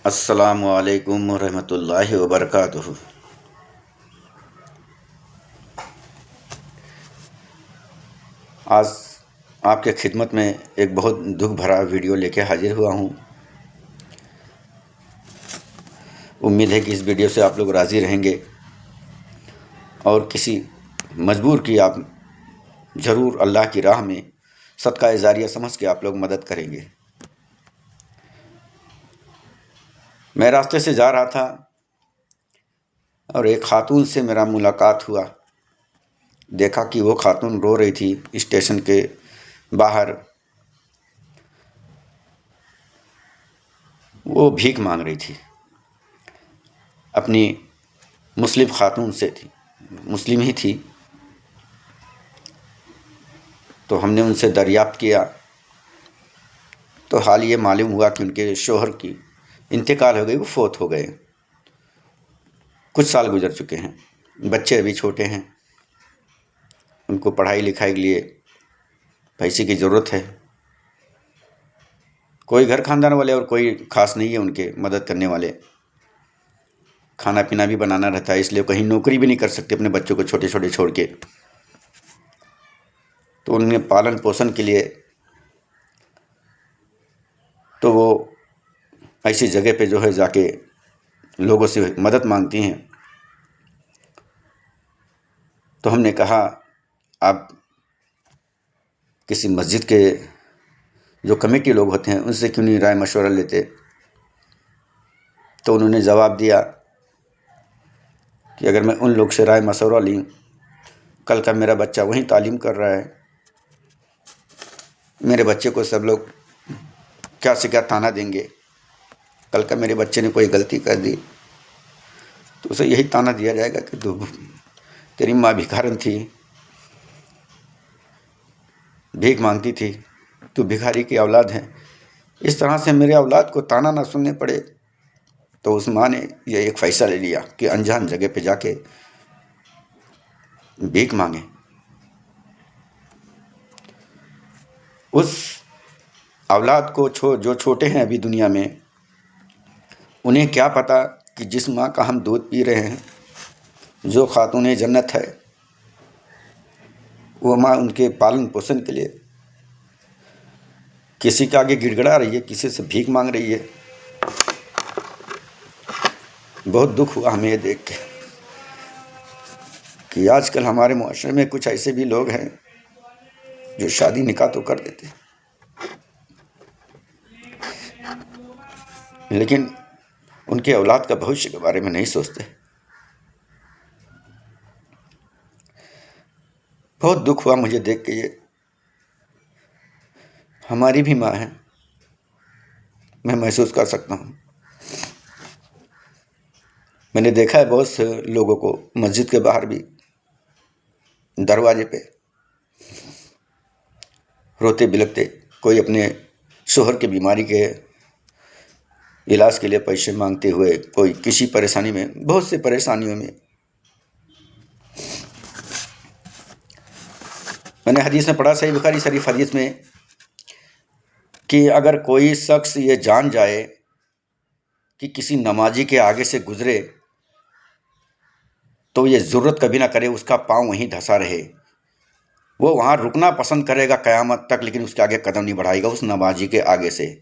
السلام علیکم ورحمۃ اللہ وبرکاتہ۔ آج آپ کے خدمت میں ایک بہت دکھ بھرا ویڈیو لے کے حاضر ہوا ہوں۔ امید ہے کہ اس ویڈیو سے آپ لوگ راضی رہیں گے اور کسی مجبور کی آپ ضرور اللہ کی راہ میں صدقہ جاریہ سمجھ کے آپ لوگ مدد کریں گے۔ میں راستے سے جا رہا تھا اور ایک خاتون سے میرا ملاقات ہوا۔ دیکھا کہ وہ خاتون رو رہی تھی اسٹیشن کے باہر۔ وہ بھیک مانگ رہی تھی، اپنی مسلم خاتون سے تھی، مسلم ہی تھی۔ تو ہم نے ان سے دریافت کیا تو حال یہ معلوم ہوا کہ ان کے شوہر کی انتقال ہو گئی، وہ فوت ہو گئے، کچھ سال گزر چکے ہیں، بچے ابھی چھوٹے ہیں، ان کو پڑھائی لکھائی کے لیے پیسے کی ضرورت ہے۔ کوئی گھر خاندان والے اور کوئی خاص نہیں ہے ان کے مدد کرنے والے۔ کھانا پینا بھی بنانا رہتا ہے، اس لیے کہیں نوکری بھی نہیں کر سکتے اپنے بچوں کو چھوٹے چھوٹے چھوڑ کے۔ تو ان نے پالن پوشن کے لیے تو وہ ایسی جگہ پہ جو ہے جا کے لوگوں سے مدد مانگتی ہیں۔ تو ہم نے کہا آپ کسی مسجد کے جو کمیٹی لوگ ہوتے ہیں ان سے کیوں نہیں رائے مشورہ لیتے؟ تو انہوں نے جواب دیا کہ اگر میں ان لوگ سے رائے مشورہ لوں، کل کا میرا بچہ وہیں تعلیم کر رہا ہے، میرے بچے کو سب لوگ کیا سے کیا تانا دیں گے، کل کا میرے بچے نے کوئی غلطی کر دی تو اسے یہی تانا دیا جائے گا کہ تیری ماں بھکارن تھی، بھیک مانگتی تھی، تو بھکاری کی اولاد ہے۔ اس طرح سے میرے اولاد کو تانا نہ سننے پڑے، تو اس ماں نے یہ ایک فیصلہ لے لیا کہ انجان جگہ پہ جا کے بھیک مانگے۔ اس اولاد کو جو چھوٹے ہیں ابھی دنیا میں، انہیں کیا پتہ کہ جس ماں کا ہم دودھ پی رہے ہیں، جو خاتون جنت ہے، وہ ماں ان کے پالن پوشن کے لیے کسی کے آگے گڑ گڑا رہی ہے، کسی سے بھیک مانگ رہی ہے۔ بہت دکھ ہوا ہمیں یہ دیکھ کے کہ آج کل ہمارے معاشرے میں کچھ ایسے بھی لوگ ہیں جو شادی نکاح تو کر دیتے ہیں، لیکن ان کے اولاد کا بھوشیہ کے بارے میں نہیں سوچتے۔ بہت دکھ ہوا مجھے دیکھ کے۔ یہ ہماری بھی ماں ہے، میں محسوس کر سکتا ہوں۔ میں نے دیکھا ہے بہت سے لوگوں کو مسجد کے باہر بھی دروازے پہ روتے بلکتے، کوئی اپنے شوہر کی بیماری کے علاج کے لیے پیسے مانگتے ہوئے، کوئی کسی پریشانی میں، بہت سی پریشانیوں میں۔ میں نے حدیث میں پڑھا، صحیح بخاری شریف حدیث میں، کہ اگر کوئی شخص یہ جان جائے کہ کسی نمازی کے آگے سے گزرے تو یہ ضرورت کبھی نہ کرے اس کا پاؤں وہیں دھسا رہے، وہ وہاں رکنا پسند کرے گا قیامت تک، لیکن اس کے آگے قدم نہیں بڑھائے گا اس نمازی کے آگے سے۔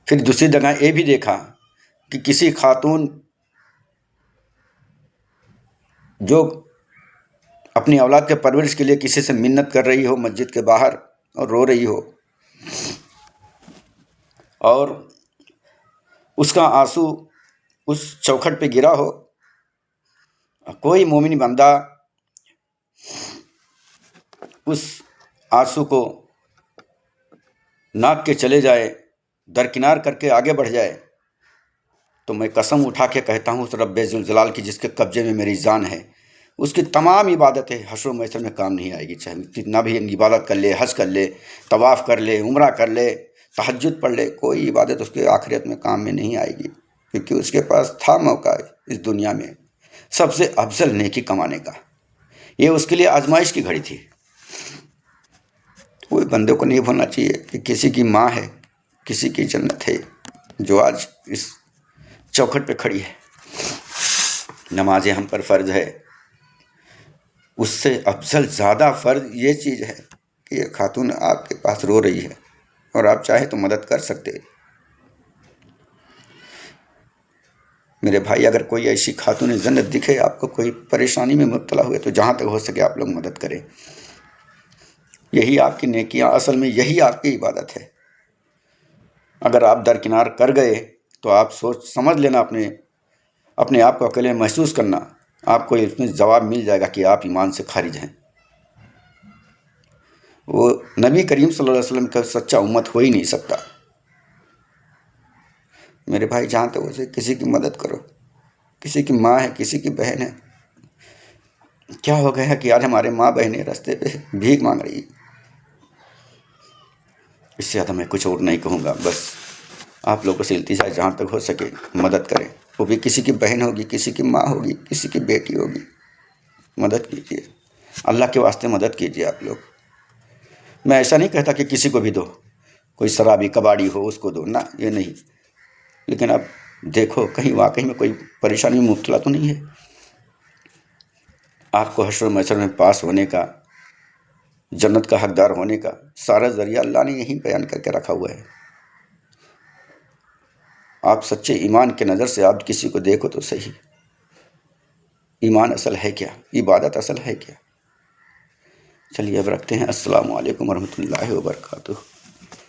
پھر دوسری جگہ یہ بھی دیکھا کہ کسی خاتون جو اپنی اولاد کے پرورش کے لیے کسی سے منت کر رہی ہو مسجد کے باہر اور رو رہی ہو، اور اس کا آنسو اس چوکھٹ پہ گرا ہو، کوئی مومن بندہ اس آنسو کو ناپ کے چلے جائے، درکنار کر کے آگے بڑھ جائے، تو میں قسم اٹھا کے کہتا ہوں اس رب ذوالجلال کی جس کے قبضے میں میری جان ہے، اس کی تمام عبادتیں حشر و محشر میں کام نہیں آئے گی۔ چاہے کتنا بھی عبادت کر لے، حج کر لے، طواف کر لے، عمرہ کر لے، تہجد پڑھ لے، کوئی عبادت اس کے آخرت میں کام میں نہیں آئے گی، کیونکہ اس کے پاس تھا موقع اس دنیا میں سب سے افضل نیکی کمانے کا۔ یہ اس کے لیے آزمائش کی گھڑی تھی۔ کوئی بندے کو نہیں بھولنا چاہیے کہ کسی کی ماں ہے، کسی کی جنت ہے جو آج اس چوکھٹ پہ کھڑی ہے۔ نمازیں ہم پر فرض ہے، اس سے افضل زیادہ فرض یہ چیز ہے کہ یہ خاتون آپ کے پاس رو رہی ہے اور آپ چاہیں تو مدد کر سکتے۔ میرے بھائی، اگر کوئی ایسی خاتون جنت دکھے آپ کو، کوئی پریشانی میں مبتلا ہوئے، تو جہاں تک ہو سکے آپ لوگ مدد کریں۔ یہی آپ کی نیکیاں، اصل میں یہی آپ کی عبادت ہے۔ اگر آپ درکنار کر گئے تو آپ سوچ سمجھ لینا، اپنے آپ کو اکیلے محسوس کرنا، آپ کو اس میں جواب مل جائے گا کہ آپ ایمان سے خارج ہیں۔ وہ نبی کریم صلی اللہ علیہ وسلم کا سچا امت ہو ہی نہیں سکتا۔ میرے بھائی، جہاں تک اسے کسی کی مدد کرو، کسی کی ماں ہے، کسی کی بہن ہے۔ کیا ہو گیا کہ آج ہمارے ماں بہنیں راستے پہ بھیک مانگ رہی ہیں۔ اس سے زیادہ میں کچھ اور نہیں کہوں گا، بس آپ لوگوں سے التجا ہے، جہاں تک ہو سکے مدد کریں۔ وہ بھی کسی کی بہن ہوگی، کسی کی ماں ہوگی، کسی کی بیٹی ہوگی، مدد کیجیے، اللہ کے واسطے مدد کیجیے آپ لوگ۔ میں ایسا نہیں کہتا کہ کسی کو بھی دو، کوئی شرابی کباڑی ہو اس کو دو، نہ، یہ نہیں، لیکن اب دیکھو کہیں واقعی میں کوئی پریشانی میں مبتلا تو نہیں ہے۔ آپ کو حشر و محشر میں پاس ہونے کا، جنت کا حقدار ہونے کا سارا ذریعہ اللہ نے یہیں بیان کر کے رکھا ہوا ہے۔ آپ سچے ایمان کے نظر سے آپ کسی کو دیکھو تو صحیح، ایمان اصل ہے کیا، عبادت اصل ہے کیا۔ چلیے اب رکھتے ہیں۔ السلام علیکم ورحمۃ اللہ وبرکاتہ۔